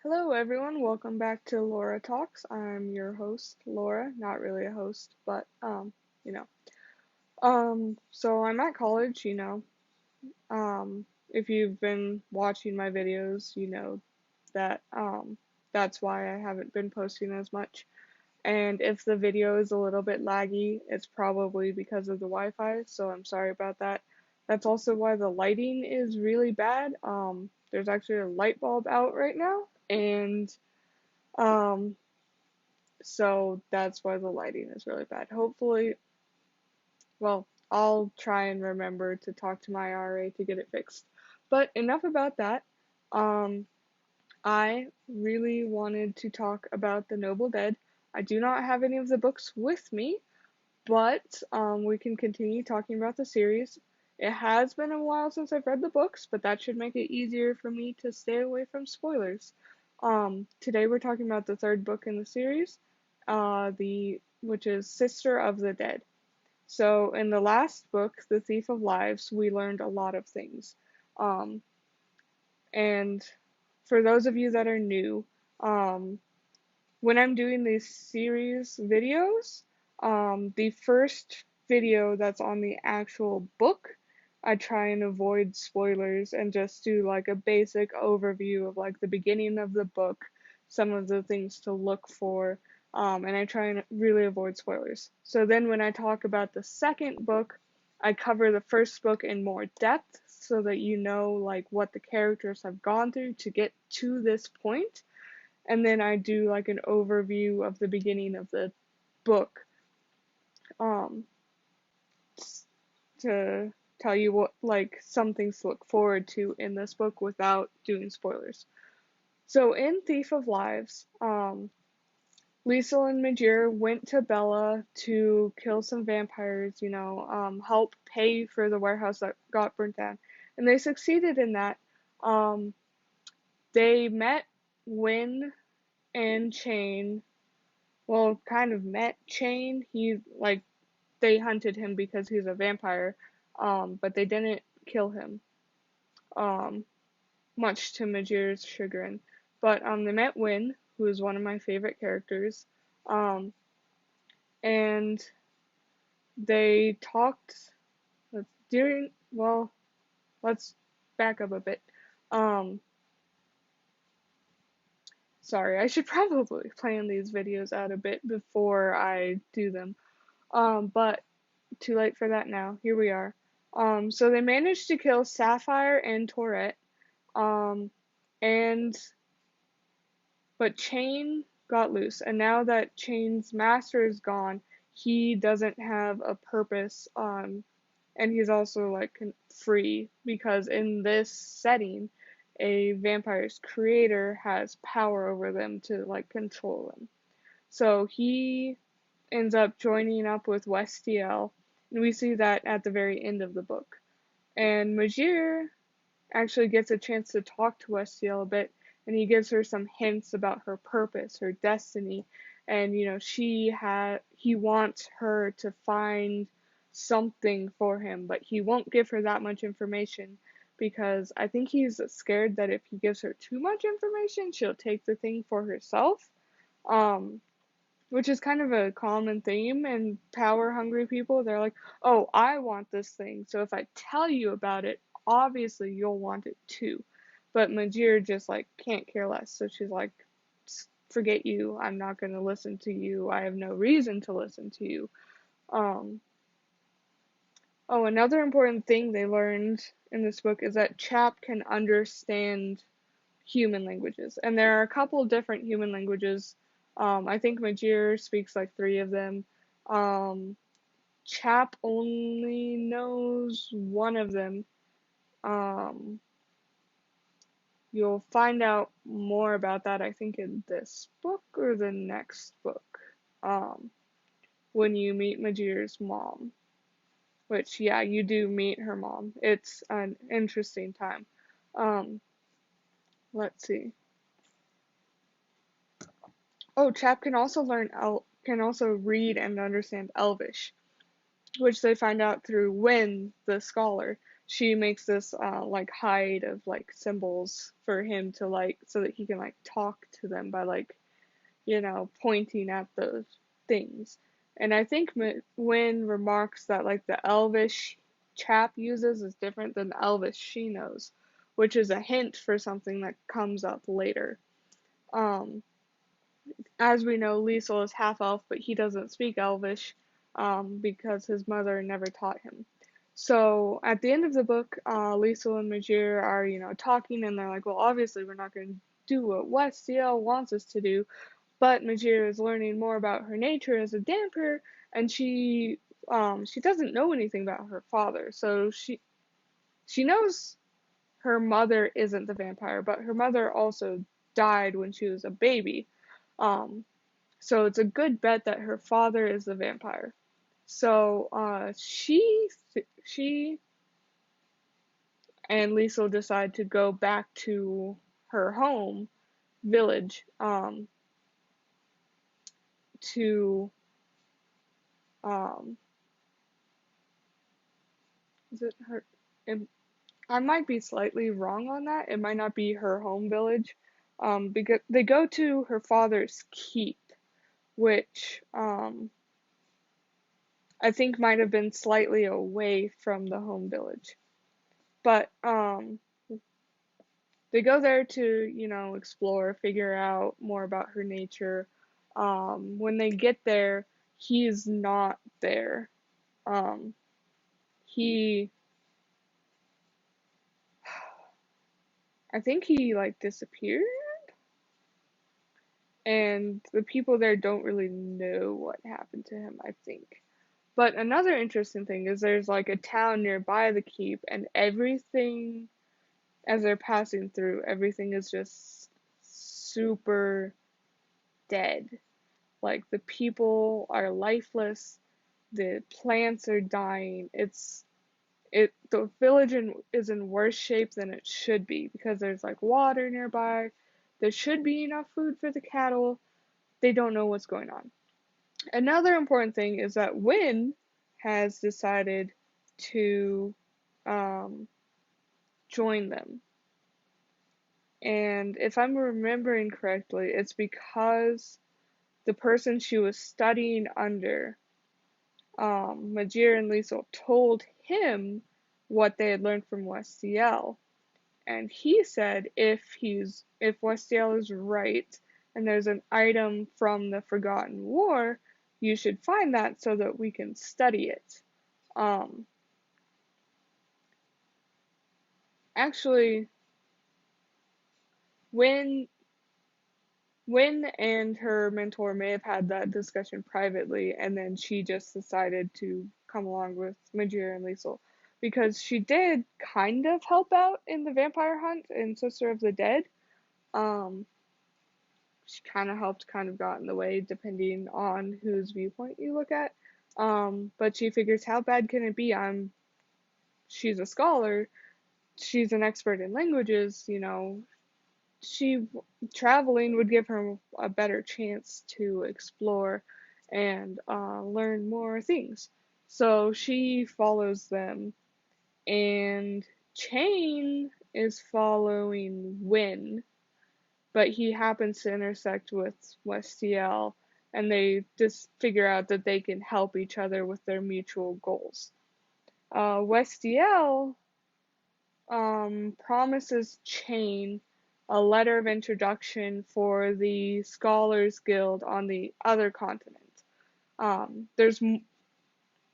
Hello, everyone. Welcome back to Laura Talks. I'm your host, Laura. Not really a host, but you know. So I'm at college. If you've been watching my videos, you know that that's why I haven't been posting as much. And if the video is a little bit laggy, it's probably because of the Wi-Fi. So I'm sorry about that. That's also why the lighting is really bad. There's actually a light bulb out right now, and um, so that's why the lighting is really bad. Hopefully, well, I'll try and remember to talk to my RA to get it fixed. But enough about that. Um, I really wanted to talk about The Noble Dead. I do not have any of the books with me, but we can continue talking about the series. It has been a while since I've read the books, but that should make it easier for me to stay away from spoilers. Today we're talking about the third book in the series, the which is Sister of the Dead. So in the last book, The Thief of Lives, we learned a lot of things. Um, and for those of you that are new, um, when I'm doing these series videos, the first video that's on the actual book, I try and avoid spoilers and just do like a basic overview of like the beginning of the book, some of the things to look for, and I try and really avoid spoilers. So then when I talk about the second book, I cover the first book in more depth so that you know like what the characters have gone through to get to this point, and then I do like an overview of the beginning of the book, um, to tell you what like some things to look forward to in this book without doing spoilers. So in Thief of Lives, Liesel and Majir went to Bella to kill some vampires, help pay for the warehouse that got burnt down, and they succeeded in that. Um, they met Win and Chain, well, kind of met Chain. They hunted him because he's a vampire, but they didn't kill him, um, much to Majir's chagrin. But they met Win, who is one of my favorite characters, um, and they talked during. Well, let's back up a bit. Um, Sorry, I should probably plan these videos out a bit before I do them. But too late for that now. Here we are. So they managed to kill Sapphire and Tourette. Um, and but Chain got loose, and now that Chain's master is gone, he doesn't have a purpose. And he's also like free because in this setting, a vampire's creator has power over them to like control them. So he ends up joining up with Westiel, and we see that at the very end of the book. And Majir actually gets a chance to talk to Westiel a bit, and he gives her some hints about her purpose, her destiny, and he wants her to find something for him, but he won't give her that much information because I think he's scared that if he gives her too much information, she'll take the thing for herself. Um, which is kind of a common theme in power hungry people. They're like, oh, I want this thing, so if I tell you about it, obviously you'll want it too. But Majir just like can't care less, so she's like, forget you, I'm not going to listen to you, I have no reason to listen to you. Um, oh, another important thing they learned in this book is that Chap can understand human languages, and there are a couple different human languages. I think Majir speaks like three of them. Um, Chap only knows one of them. Um, you'll find out more about that, I think, in this book or the next book. Um, when you meet Majir's mom, which, yeah, you do meet her mom. It's an interesting time. Um, let's see. Oh, Chap can also can also read and understand Elvish, which they find out through Win, the scholar. she makes this like hide of like symbols for him to like so that he can like talk to them by like pointing at those things. And I think Wynn remarks that like the Elvish chap uses is different than the Elvish she knows, which is a hint for something that comes up later. Um, as we know, Liesel is half elf, but he doesn't speak Elvish because his mother never taught him. So at the end of the book, Liesel and Majir are, talking, and they're like, well, obviously we're not going to do what Westiel wants us to do, but Majir is learning more about her nature as a damper, and she doesn't know anything about her father. So she knows her mother isn't the vampire, but her mother also died when she was a baby. Um, so it's a good bet that her father is the vampire. So she and Liesel decide to go back to her home village to um is it her it, I might be slightly wrong on that. It might not be her home village. Because they go to her father's keep, which I think might have been slightly away from the home village. But they go there to, explore, figure out more about her nature. When they get there, he's not there. Um, he, I think he like disappeared, and the people there don't really know what happened to him, I think. But another interesting thing is there's like a town nearby the keep, and everything, as they're passing through, everything is just super dead. Like the people are lifeless, the plants are dying. The village is in worse shape than it should be because there's like water nearby. There should be enough food for the cattle. They don't know what's going on. Another important thing is that Wynn has decided to um, join them. And if I'm remembering correctly, it's because the person she was studying under, Majir and Liesel, told him what they had learned from Westiel. And he said if Westiel is right and there's an item from the Forgotten War, you should find that so that we can study it. Um, Actually, when Wynn and her mentor may have had that discussion privately, and then she just decided to come along with Majir and Liesel because she did kind of help out in the vampire hunt in Sister of the Dead. Um, she kind of helped, kind of got in the way, depending on whose viewpoint you look at. But she figures, how bad can it be? She's a scholar. She's an expert in languages. She traveling would give her a better chance to explore and learn more things. So she follows them, and Chain is following Wynn, but he happens to intersect with Westiel, and they just figure out that they can help each other with their mutual goals. Westiel promises Chain a letter of introduction for the Scholars Guild on the other continent. There's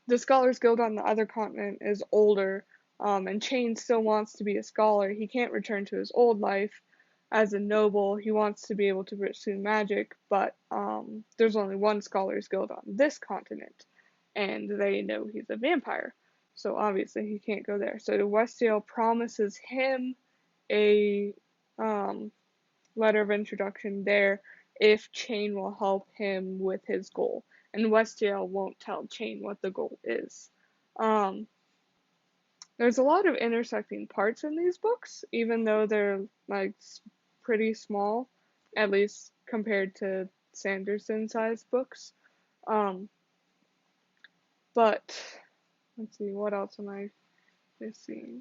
the Scholars Guild on the other continent is older, and Chain still wants to be a scholar. He can't return to his old life as a noble. He wants to be able to pursue magic, but there's only one Scholars Guild on this continent, and they know he's a vampire. So obviously he can't go there. So Westiel promises him a um, letter of introduction there if Chain will help him with his goal. And Westiel won't tell Chain what the goal is. Um, there's a lot of intersecting parts in these books, even though they're like pretty small, at least compared to Sanderson-sized books. Um, but let's see, what else am I let's see.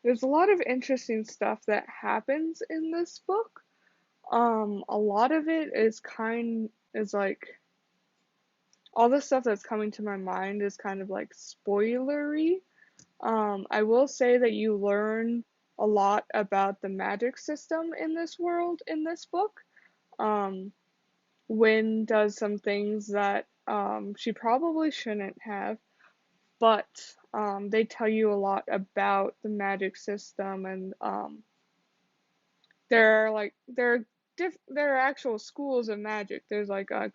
There's a lot of interesting stuff that happens in this book. A lot of it is like all the stuff that's coming to my mind is kind of like spoilery. I will say that you learn a lot about the magic system in this world in this book. Um, Wynn does some things that she probably shouldn't have, but they tell you a lot about the magic system, and there are like there are actual schools of magic. There's like a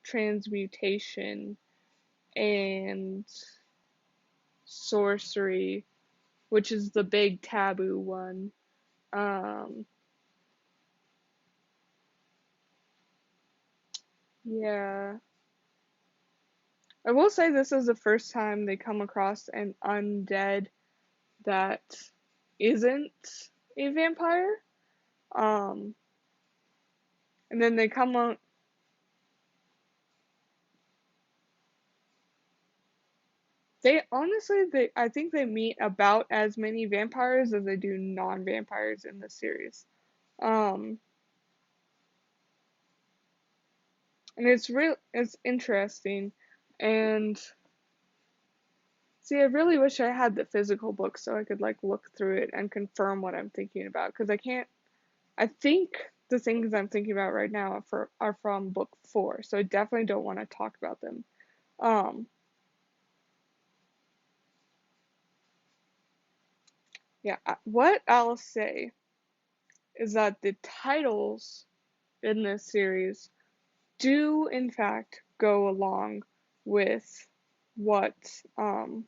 transmutation and sorcery, which is the big taboo one. Um, yeah. I will say this is the first time they come across an undead that isn't a vampire. Um, and then they come on. I think they meet about as many vampires as they do non-vampires in the series. Um, and it's interesting. And see, I really wish I had the physical book so I could like look through it and confirm what I'm thinking about because I can't. I think the things I'm thinking about right now are from book 4, so I definitely don't want to talk about them. Um, yeah, what I'll say is that the titles in this series do in fact go along with what um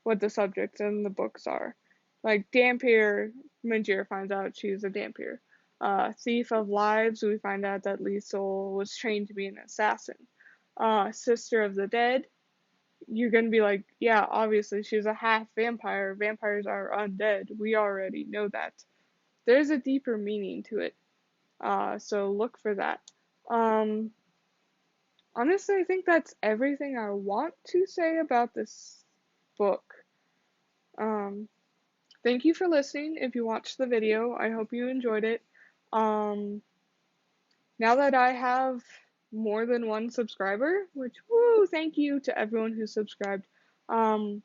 what the subjects in the books are. Like Dampier, Manjir finds out she's a Dampier. Thief of Lives, we find out that Liesel was trained to be an assassin. Sister of the Dead, you're gonna be like, yeah, obviously she's a half vampire. Vampires are undead. We already know that. There's a deeper meaning to it. So look for that. Um, Honestly, I think that's everything I want to say about this book. Um, Thank you for listening. If you watched the video, I hope you enjoyed it. Um, Now that I have more than one subscriber, which, woo, thank you to everyone who subscribed. Um,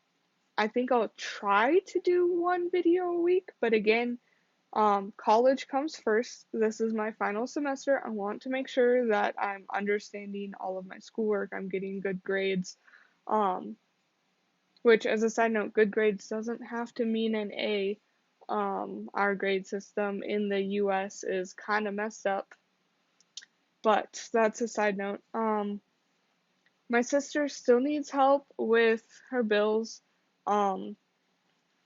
I think I'll try to do one video a week, but again, college comes first. This is my final semester. I want to make sure that I'm understanding all of my schoolwork. I'm getting good grades. Um, which, as a side note, good grades doesn't have to mean an A. Our grade system in the US is kind of messed up, but that's a side note. My sister still needs help with her bills. Um,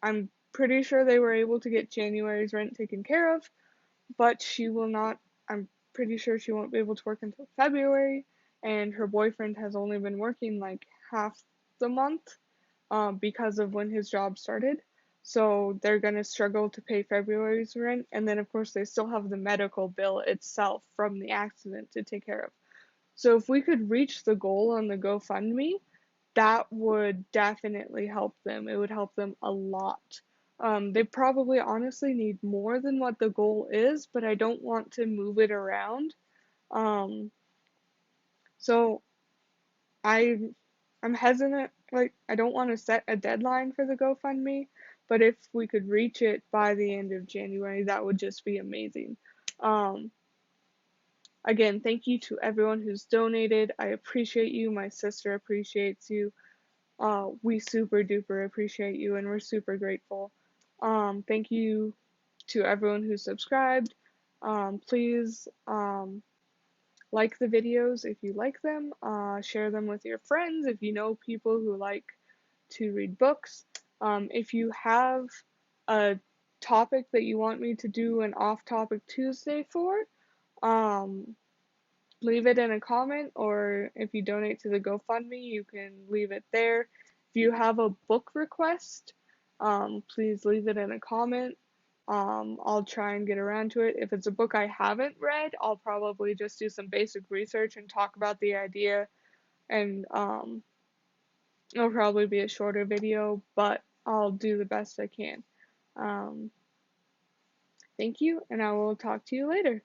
I'm pretty sure they were able to get January's rent taken care of, but she will not. I'm pretty sure she won't be able to work until February, and her boyfriend has only been working like half the month because of when his job started. So they're gonna struggle to pay February's rent, and then of course they still have the medical bill itself from the accident to take care of. So if we could reach the goal on the GoFundMe, that would definitely help them. It would help them a lot. They probably honestly need more than what the goal is, but I don't want to move it around. Um, so I I'm hesitant, like I don't want to set a deadline for the GoFundMe, but if we could reach it by the end of January, that would just be amazing. Um, Again, thank you to everyone who's donated. I appreciate you. My sister appreciates you. We super duper appreciate you and we're super grateful. Thank you to everyone who subscribed. Please like the videos if you like them. Share them with your friends if you know people who like to read books. If you have a topic that you want me to do an off topic Tuesday for, um, leave it in a comment, or if you donate to the GoFundMe, you can leave it there. If you have a book request, please leave it in a comment. I'll try and get around to it. If it's a book I haven't read, I'll probably just do some basic research and talk about the idea and it'll probably be a shorter video, but I'll do the best I can. Um, Thank you, and I will talk to you later.